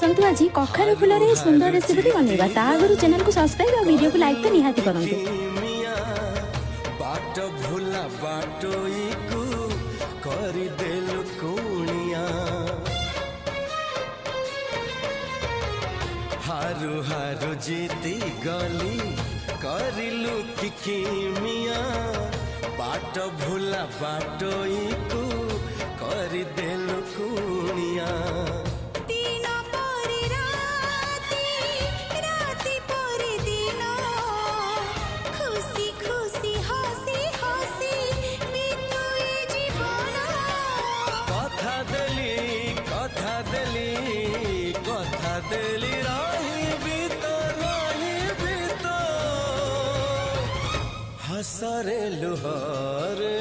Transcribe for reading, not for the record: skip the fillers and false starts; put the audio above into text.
आसतु आज कखारु फूल रे सुंदर रेसिपी बनैबा ता आगु चैनल को सब्सक्राइब और वीडियो को लाइक तो निहाती करंतु। बाट भोला बाटोई को करि देलु कुनिया हारू हारू जीती गली करिलु किमिया बाट भोला बाटोई को करि देलु कुनिया कथा देली रही भी तो हसरे लुहरे